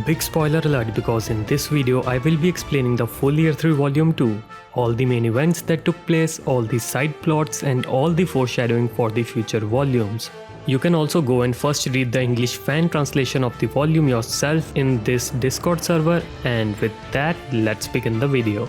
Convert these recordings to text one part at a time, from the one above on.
big spoiler alert, because in this video I will be explaining the full Year 3 Volume 2, all the main events that took place, all the side plots and all the foreshadowing for the future volumes. You can also go and first read the English fan translation of the volume yourself in this Discord server, and with that, let's begin the video.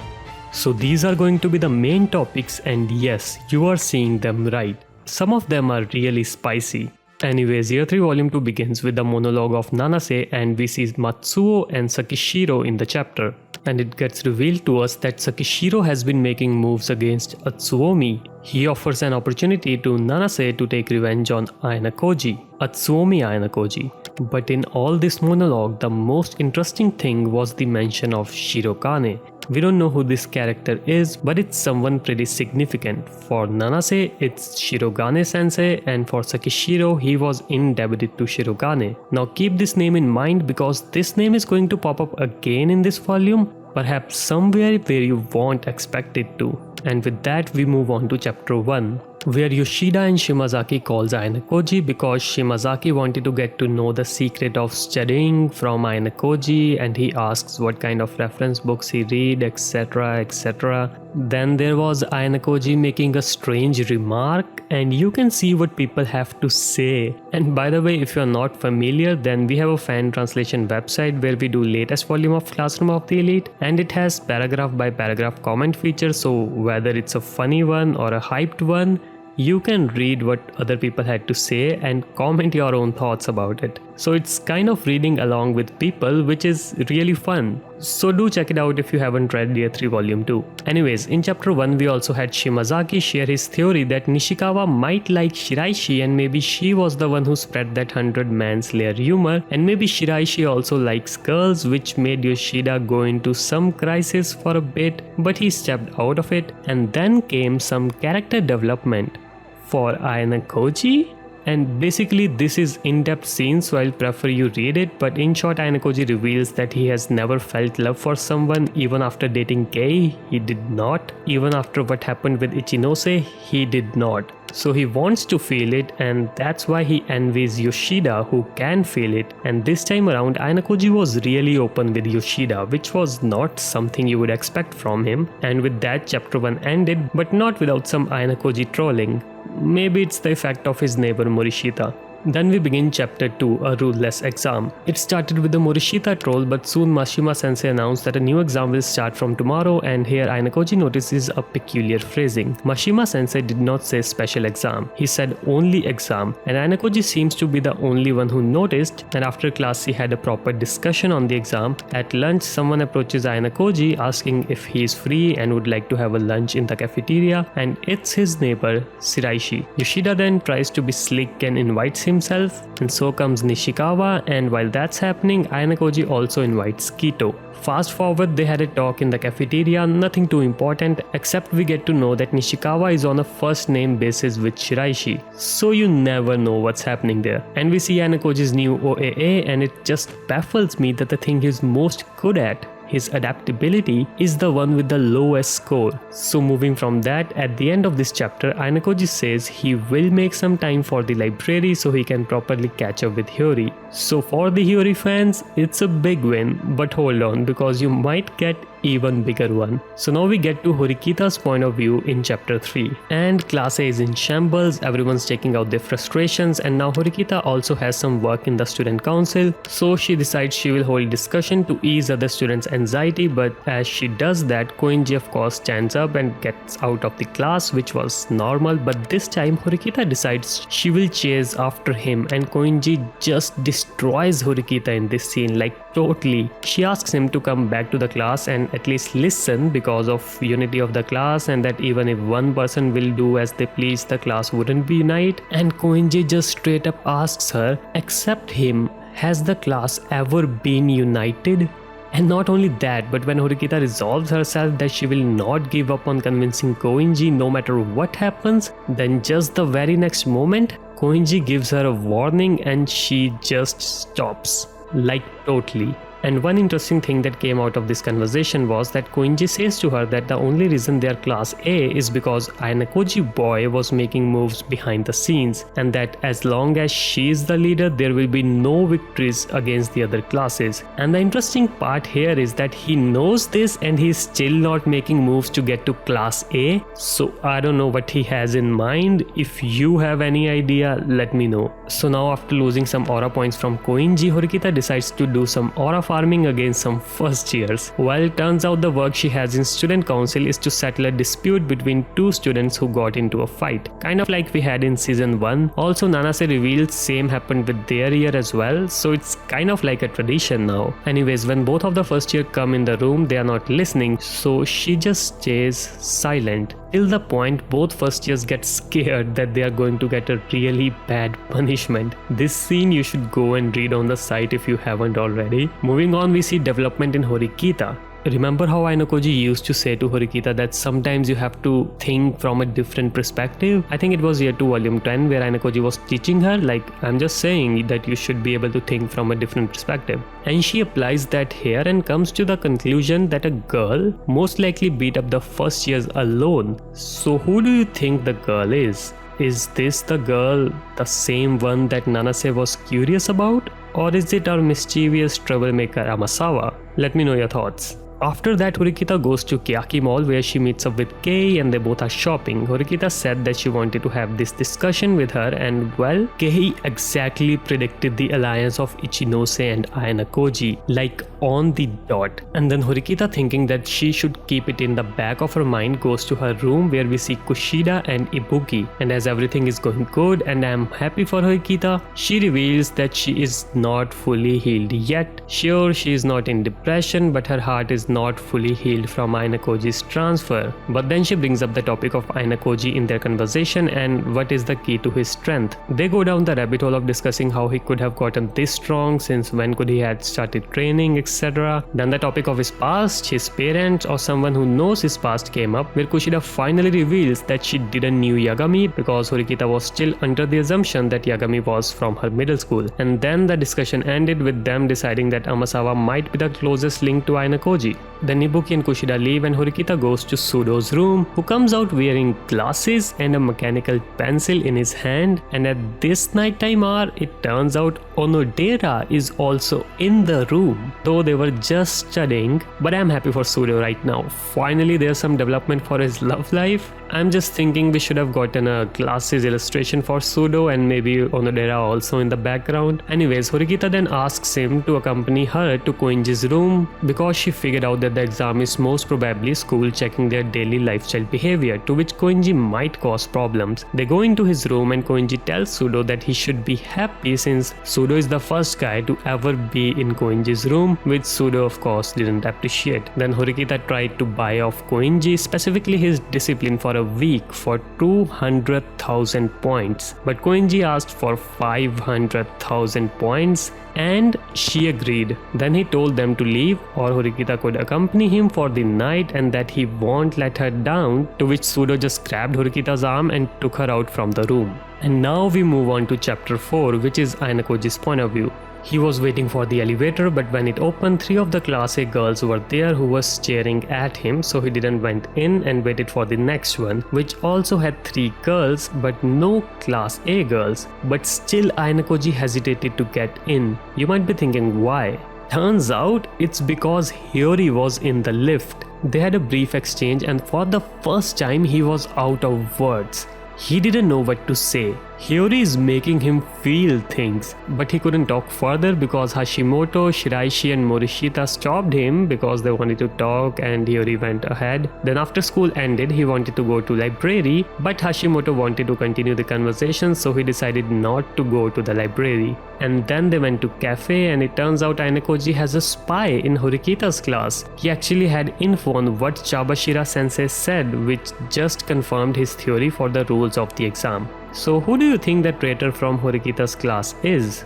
So these are going to be the main topics, and yes, you are seeing them right. Some of them are really spicy. Anyways, Year 3 Volume 2 begins with the monologue of Nanase, and we see Matsuo and Sakishiro in the chapter. And it gets revealed to us that Sakishiro has been making moves against Atsuomi. He offers an opportunity to Nanase to take revenge on Ayanokoji, Ayanokoji. But in all this monologue, the most interesting thing was the mention of Shirokane. We don't know who this character is, but it's someone pretty significant. For Nanase, it's Shirogane sensei, and for Sakishiro, he was indebted to Shirogane. Now keep this name in mind, because this name is going to pop up again in this volume, perhaps somewhere where you won't expect it to. And with that, we move on to chapter 1, where Yoshida and Shimazaki calls Ayanokoji because Shimazaki wanted to get to know the secret of studying from Ayanokoji, and he asks what kind of reference books he read, etc, etc. Then there was Ayanokoji making a strange remark, and you can see what people have to say. And by the way, if you are not familiar, then we have a fan translation website where we do latest volume of Classroom of the Elite, and it has paragraph by paragraph comment feature, so whether it's a funny one or a hyped one, you can read what other people had to say and comment your own thoughts about it. So it's kind of reading along with people, which is really fun. So do check it out if you haven't read Year 3 Volume 2. Anyways, in chapter 1 we also had Shimazaki share his theory that Nishikawa might like Shiraishi, and maybe she was the one who spread that 100-man Slayer rumor, and maybe Shiraishi also likes girls, which made Yoshida go into some crisis for a bit, but he stepped out of it, and then came some character development for Ayanokoji. And basically this is in-depth scene, so I'll prefer you read it, but in short, Ayanokoji reveals that he has never felt love for someone. Even after dating Kei, he did not. Even after what happened with Ichinose, he did not. So he wants to feel it, and that's why he envies Yoshida, who can feel it. And this time around, Ayanokoji was really open with Yoshida, which was not something you would expect from him. And with that, chapter 1 ended, but not without some Ayanokoji trolling. Maybe it's the effect of his neighbor Morishita. Then we begin chapter 2, a ruleless exam. It started with the Morishita troll, but soon Mashima sensei announced that a new exam will start from tomorrow, and here Ayanokoji notices a peculiar phrasing. Mashima sensei did not say special exam, he said only exam, and Ayanokoji seems to be the only one who noticed. And after class he had a proper discussion on the exam. At lunch, someone approaches Ayanokoji asking if he is free and would like to have a lunch in the cafeteria, and it's his neighbor Shiraishi. Yoshida then tries to be slick and invites himself, and so comes Nishikawa, and while that's happening, Ayanokoji also invites Kito. Fast forward, they had a talk in the cafeteria, nothing too important, except we get to know that Nishikawa is on a first name basis with Shiraishi, so you never know what's happening there. And we see Ayanokoji's new OAA, and it just baffles me that the thing he's most good at, his adaptability, is the one with the lowest score. So moving from that, at the end of this chapter, Ayanokoji says he will make some time for the library so he can properly catch up with Hiyori. So for the Hiyori fans, it's a big win, but hold on, because you might get even bigger one. So now we get to Horikita's point of view in chapter 3. And class A is in shambles, everyone's taking out their frustrations, and now Horikita also has some work in the student council, so she decides she will hold discussion to ease other students' anxiety. But as she does that, Koinji of course stands up and gets out of the class, which was normal, but this time Horikita decides she will chase after him, and Koinji just destroys Horikita in this scene, like totally. She asks him to come back to the class and at least listen, because of unity of the class, and that even if one person will do as they please, the class wouldn't be unite. And Koinji just straight up asks her, except him, has the class ever been united? And not only that, but when Horikita resolves herself that she will not give up on convincing Koinji no matter what happens, then just the very next moment, Koinji gives her a warning and she just stops. Like totally. And one interesting thing that came out of this conversation was that Koinji says to her that the only reason they are class A is because Ayanokoji boy was making moves behind the scenes, and that as long as she is the leader there will be no victories against the other classes. And the interesting part here is that he knows this and he is still not making moves to get to class A. So I don't know what he has in mind. If you have any idea, let me know. So now after losing some aura points from Koinji, Horikita decides to do some aura farming against some first years. Well, it turns out the work she has in student council is to settle a dispute between two students who got into a fight, kind of like we had in season 1. Also, Nanase reveals same happened with their year as well, so it's kind of like a tradition now. Anyways, when both of the first year come in the room, they are not listening, so she just stays silent till the point both first years get scared that they are going to get a really bad punishment. This scene you should go and read on the site if you haven't already. Moving on, we see development in Horikita. Remember how Ayanokoji used to say to Horikita that sometimes you have to think from a different perspective? I think it was year 2 volume 10 where Ayanokoji was teaching her, like, I'm just saying that you should be able to think from a different perspective. And she applies that here and comes to the conclusion that a girl most likely beat up the first years alone. So who do you think the girl is? Is this the girl, the same one that Nanase was curious about? Or is it our mischievous troublemaker Amasawa? Let me know your thoughts. After that, Horikita goes to Kiyaki Mall where she meets up with Kei and they both are shopping. Horikita said that she wanted to have this discussion with her, and well, Kei exactly predicted the alliance of Ichinose and Ayanokoji, like on the dot. And then Horikita, thinking that she should keep it in the back of her mind, goes to her room where we see Kushida and Ibuki. And as everything is going good and I am happy for Horikita, she reveals that she is not fully healed yet. Sure, she is not in depression, but her heart is not fully healed from Ayanokoji's transfer. But then she brings up the topic of Ayanokoji in their conversation and what is the key to his strength. They go down the rabbit hole of discussing how he could have gotten this strong, since when could he had started training, etc. Then the topic of his past, his parents or someone who knows his past came up, where Kushida finally reveals that she didn't knew Yagami because Horikita was still under the assumption that Yagami was from her middle school. And then the discussion ended with them deciding that Amasawa might be the closest link to Ayanokoji. Then Ibuki and Kushida leave and Horikita goes to Sudo's room, who comes out wearing glasses and a mechanical pencil in his hand. And at this nighttime hour, it turns out Onodera is also in the room, though they were just studying. But I'm happy for Sudo right now. Finally, there's some development for his love life. I'm just thinking we should have gotten a glasses illustration for Sudo and maybe Onodera also in the background. Anyways, Horikita then asks him to accompany her to Koinji's room because she figured out that the exam is most probably school checking their daily lifestyle behavior, to which Koinji might cause problems. They go into his room and Koinji tells Sudo that he should be happy since Sudo is the first guy to ever be in Koinji's room, which Sudo of course didn't appreciate. Then Horikita tried to buy off Koinji, specifically his discipline, for a week for 200,000 points. But Koinji asked for 500,000 points and she agreed. Then he told them to leave or Horikita could accompany him for the night and that he won't let her down, to which Sudo just grabbed Horikita's arm and took her out from the room. And now we move on to chapter 4, which is Ayanokoji's point of view. He was waiting for the elevator, but when it opened, 3 of the class A girls were there who were staring at him, so he didn't went in and waited for the next one, which also had 3 girls but no class A girls. But still Ayanokoji hesitated to get in. You might be thinking why? Turns out it's because Hiyori was in the lift. They had a brief exchange and for the first time he was out of words. He didn't know what to say. Hiyori is making him feel things, but he couldn't talk further because Hashimoto, Shiraishi and Morishita stopped him because they wanted to talk and Hiyori went ahead. Then after school ended, he wanted to go to library, but Hashimoto wanted to continue the conversation, so he decided not to go to the library. And then they went to cafe and it turns out Ayanokoji has a spy in Horikita's class. He actually had info on what Chabashira sensei said, which just confirmed his theory for the rules of the exam. So who do you think that traitor from Horikita's class is?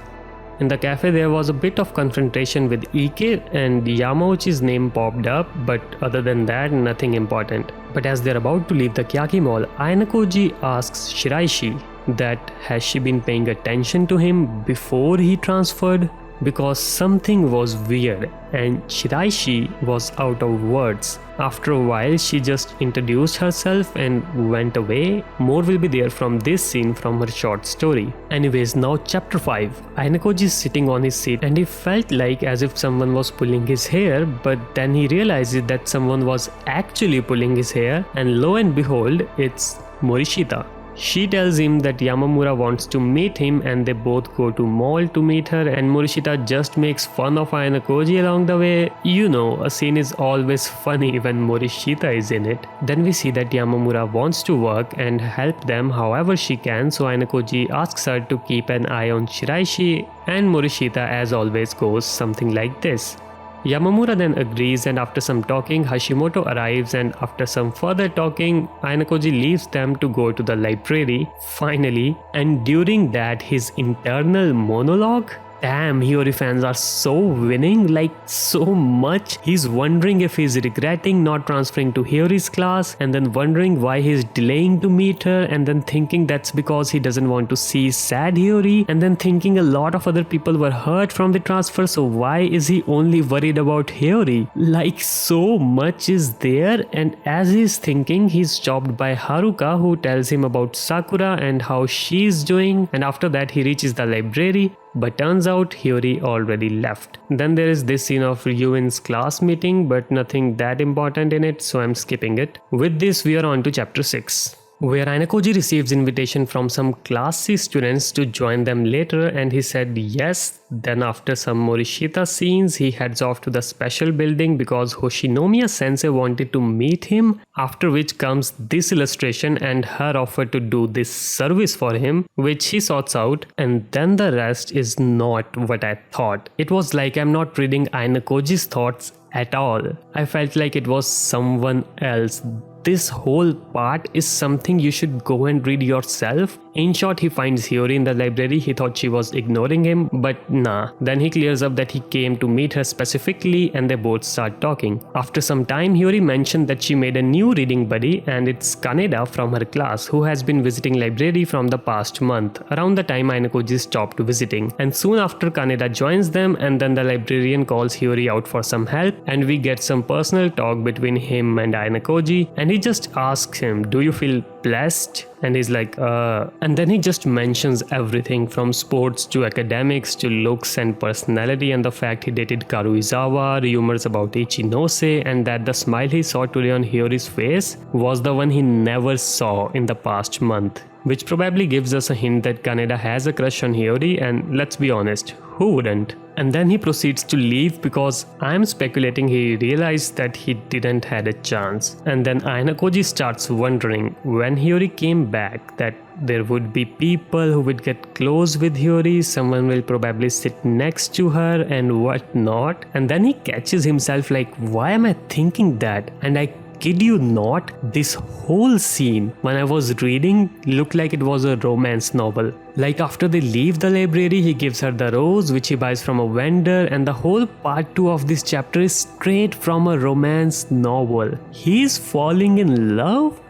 In the cafe there was a bit of confrontation with Ike and Yamauchi's name popped up, but other than that nothing important. But as they're about to leave the Kiyaki Mall, Ayanokoji asks Shiraishi that has she been paying attention to him before he transferred? because something was weird and Shiraishi was out of words. After a while, she just introduced herself and went away. More will be there from this scene from her short story. Anyways, now chapter 5. Ayanokoji is sitting on his seat and he felt like as if someone was pulling his hair, but then he realized that someone was actually pulling his hair, and lo and behold, it's Morishita. She tells him that Yamamura wants to meet him and they both go to mall to meet her, and Morishita just makes fun of Ayanokoji along the way. You know, a scene is always funny when Morishita is in it. Then we see that Yamamura wants to work and help them however she can, so Ayanokoji asks her to keep an eye on Shiraishi, and Morishita as always goes something like this. Yamamura then agrees, and after some talking, Hashimoto arrives, and after some further talking, Ayanokoji leaves them to go to the library, finally, and during that his internal monologue. Damn, Hiyori fans are so winning, like so much. He's wondering if he's regretting not transferring to Hiyori's class, and then wondering why he's delaying to meet her, and then thinking that's because he doesn't want to see sad Hiyori, and then thinking a lot of other people were hurt from the transfer, so why is he only worried about Hiyori? Like so much is there, and as he's thinking, he's stopped by Haruka, who tells him about Sakura and how she's doing, and after that he reaches the library. But turns out Hiyori already left. Then there is this scene of Ryuin's class meeting, but nothing that important in it, so I'm skipping it. With this, we are on to chapter 6, where Ayanokoji receives invitation from some class C students to join them later, and he said yes. Then after some Morishita scenes, he heads off to the special building because Hoshinomiya sensei wanted to meet him, after which comes this illustration and her offer to do this service for him, which he sorts out, and then the rest is not what I thought. It was like I'm not reading Ayanokoji's thoughts at all. I felt like it was someone else. This whole part is something you should go and read yourself. In short, he finds Hiyori in the library. He thought she was ignoring him, but nah. Then he clears up that he came to meet her specifically, and they both start talking. After some time, Hiyori mentioned that she made a new reading buddy, and it's Kaneda from her class, who has been visiting library from the past month, around the time Ayanokoji stopped visiting. And soon after, Kaneda joins them, and then the librarian calls Hiyori out for some help, and we get some personal talk between him and Ayanokoji, and he just asks him, do you feel blessed? And he's like, and then he just mentions everything from sports to academics to looks and personality, and the fact he dated Karuizawa, rumors about Ichinose, and that the smile he saw today on Hiyori's face was the one he never saw in the past month, which probably gives us a hint that Kaneda has a crush on Hiyori, and let's be honest, who wouldn't? And then he proceeds to leave because I'm speculating he realized that he didn't had a chance. And then Ayanokoji starts wondering when Hiyori came back that there would be people who would get close with Hiyori, someone will probably sit next to her and whatnot. And then he catches himself like, why am I thinking that? And I kid you not, this whole scene when I was reading looked like it was a romance novel. Like after they leave the library, he gives her the rose which he buys from a vendor, and the whole part 2 of this chapter is straight from a romance novel. He's falling in love?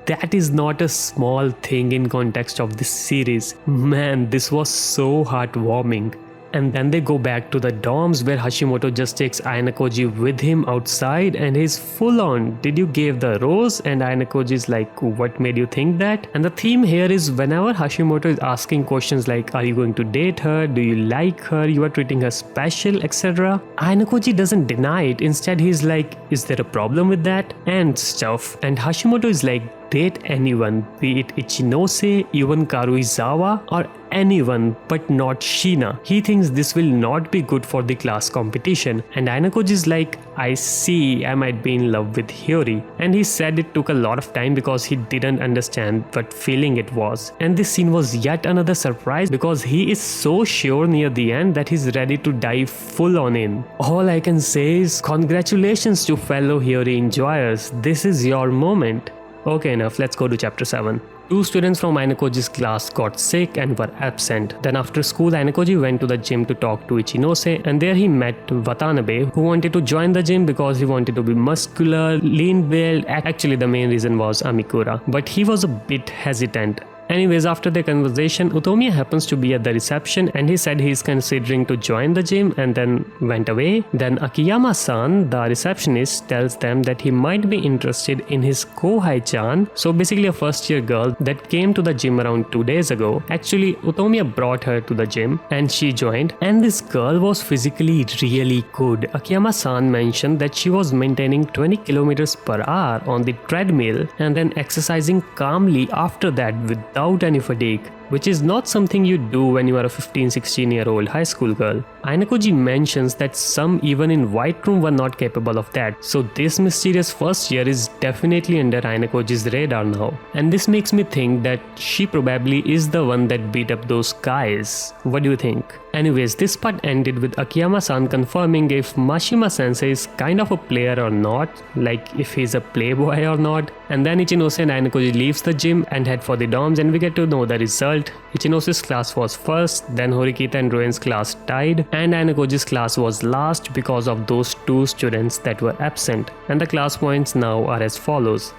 That is not a small thing in context of this series. Man, this was so heartwarming. And then they go back to the dorms where Hashimoto just takes Ayanokoji with him outside, and he's full on, did you give the rose? And Ayanokoji is like, what made you think that? And the theme here is whenever Hashimoto is asking questions like, are you going to date her? Do you like her? You are treating her special, etc. Ayanokoji doesn't deny it. Instead, he's like, is there a problem with that? And stuff. And Hashimoto is like, date anyone, be it Ichinose, even Karuizawa, or anyone, but not Shina. He thinks this will not be good for the class competition. And Ayanokoji is like, I see, I might be in love with Hiyori. And he said it took a lot of time because he didn't understand what feeling it was. And this scene was yet another surprise because he is so sure near the end that he's ready to dive full on in. All I can say is congratulations to fellow Hiyori enjoyers. This is your moment. Okay, enough, let's go to chapter 7. 2 students from Ayanokoji's class got sick and were absent. Then after school, Ayanokoji went to the gym to talk to Ichinose, and there he met Watanabe, who wanted to join the gym because he wanted to be muscular, lean build. Actually, the main reason was Amikura, but he was a bit hesitant. Anyways, after their conversation, Utomiya happens to be at the reception and he said he's considering to join the gym and then went away. Then Akiyama-san, the receptionist, tells them that he might be interested in his Kohai-chan, so basically a first year girl that came to the gym around 2 days ago. Actually, Utomiya brought her to the gym and she joined, and this girl was physically really good. Akiyama-san mentioned that she was maintaining 20 kilometers per hour on the treadmill and then exercising calmly after that without any fatigue, which is not something you do when you are a 15-16-year-old high school girl. Ayanokoji mentions that some even in White Room were not capable of that, so this mysterious first year is definitely under Ayanokoji's radar now. And this makes me think that she probably is the one that beat up those guys. What do you think? Anyways, this part ended with Akiyama-san confirming if Mashima-sensei is kind of a player or not, like if he's a playboy or not. And then Ichinose and Ayanokoji leaves the gym and head for the dorms, and we get to know the result. Ichinose's class was first, then Horikita and Roen's class tied, and Ayanokoji's class was last because of those 2 students that were absent. And the class points now are as follows.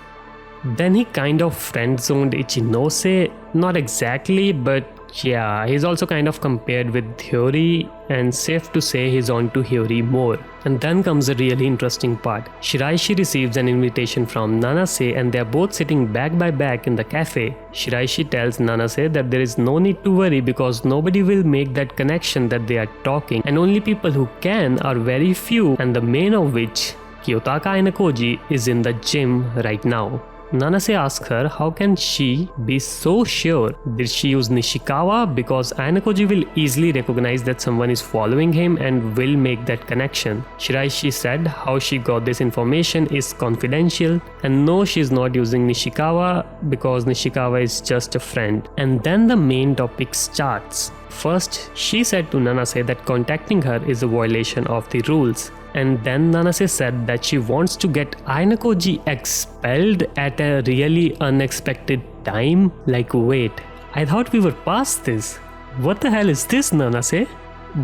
Then he kind of friend-zoned Ichinose, not exactly, but yeah, he's also kind of compared with Hyori, and safe to say he's on to Hyori more. And then comes a really interesting part. Shiraishi receives an invitation from Nanase and they're both sitting back by back in the cafe. Shiraishi tells Nanase that there is no need to worry because nobody will make that connection that they are talking, and only people who can are very few, and the main of which, Kiyotaka Ayanokoji, is in the gym right now. Nanase asks her how can she be so sure. Did she use Nishikawa? Because Ayanokoji will easily recognize that someone is following him and will make that connection. Shiraishi said how she got this information is confidential, and no, she's not using Nishikawa because Nishikawa is just a friend. And then the main topic starts. First, she said to Nanase that contacting her is a violation of the rules. And then Nanase said that she wants to get Ayanokoji expelled at a really unexpected time. Like, wait, I thought we were past this. What the hell is this, Nanase?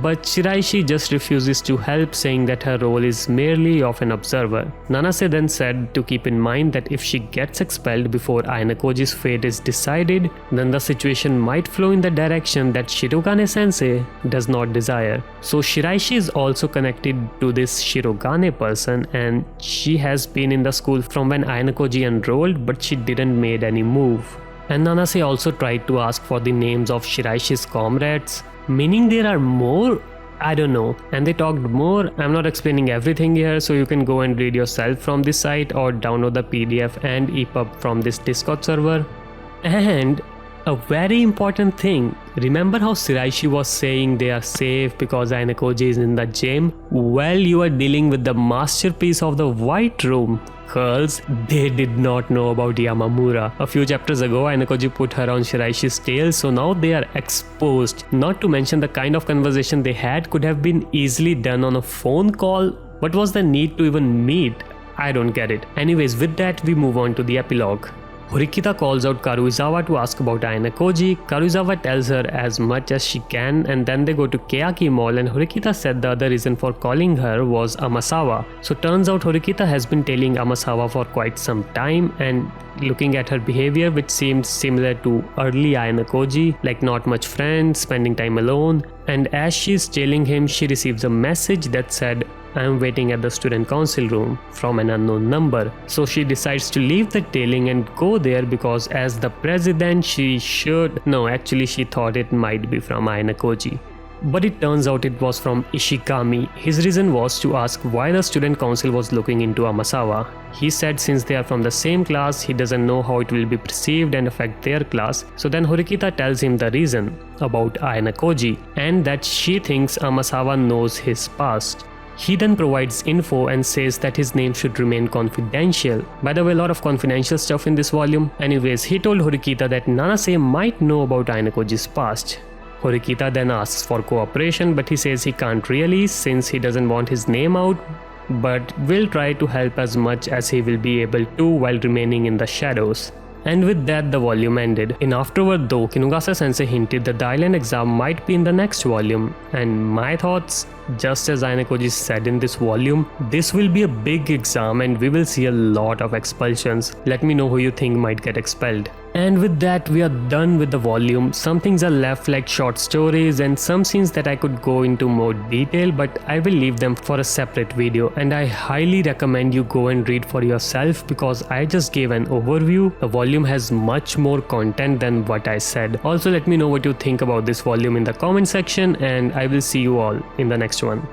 But Shiraishi just refuses to help, saying that her role is merely of an observer. Nanase then said to keep in mind that if she gets expelled before Ayanokoji's fate is decided, then the situation might flow in the direction that Shirogane-sensei does not desire. So Shiraishi is also connected to this Shirogane person, and she has been in the school from when Ayanokoji enrolled, but she didn't made any move. And Nanase also tried to ask for the names of Shiraishi's comrades, meaning there are more? I don't know. And they talked more. I'm not explaining everything here, so you can go and read yourself from this site or download the PDF and EPUB from this Discord server. And a very important thing, remember how Shiraishi was saying they are safe because Ayanokoji is in the gym? Well, you are dealing with the masterpiece of the White Room. Girls, they did not know about Yamamura. A few chapters ago, Ayanokoji put her on Shiraishi's tail, so now they are exposed. Not to mention the kind of conversation they had could have been easily done on a phone call. What was the need to even meet? I don't get it. Anyways, with that, we move on to the epilogue. Horikita calls out Karuizawa to ask about Ayanokoji. Karuizawa tells her as much as she can, and then they go to Keaki Mall, and Horikita said the other reason for calling her was Amasawa. So turns out Horikita has been tailing Amasawa for quite some time, and looking at her behavior, which seemed similar to early Ayanokoji, like not much friends, spending time alone. And as she's tailing him, she receives a message that said, "I am waiting at the student council room," from an unknown number. So she decides to leave the tailing and go there because as the president she should... No, actually she thought it might be from Ayanokoji. But it turns out it was from Ishikami. His reason was to ask why the student council was looking into Amasawa. He said since they are from the same class, he doesn't know how it will be perceived and affect their class. So then Horikita tells him the reason about Ayanokoji and that she thinks Amasawa knows his past. He then provides info and says that his name should remain confidential. By the way, a lot of confidential stuff in this volume. Anyways, he told Horikita that Nanase might know about Ayanokoji's past. Horikita then asks for cooperation, but he says he can't really since he doesn't want his name out, but will try to help as much as he will be able to while remaining in the shadows. And with that, the volume ended. In Afterword though, Kinugasa-sensei hinted that the island exam might be in the next volume. And my thoughts, just as Ayanokoji said in this volume, this will be a big exam and we will see a lot of expulsions. Let me know who you think might get expelled. And with that, we are done with the volume. Some things are left like short stories and some scenes that I could go into more detail, but I will leave them for a separate video, and I highly recommend you go and read for yourself because I just gave an overview. The volume has much more content than what I said. Also, let me know what you think about this volume in the comment section, and I will see you all in the next one.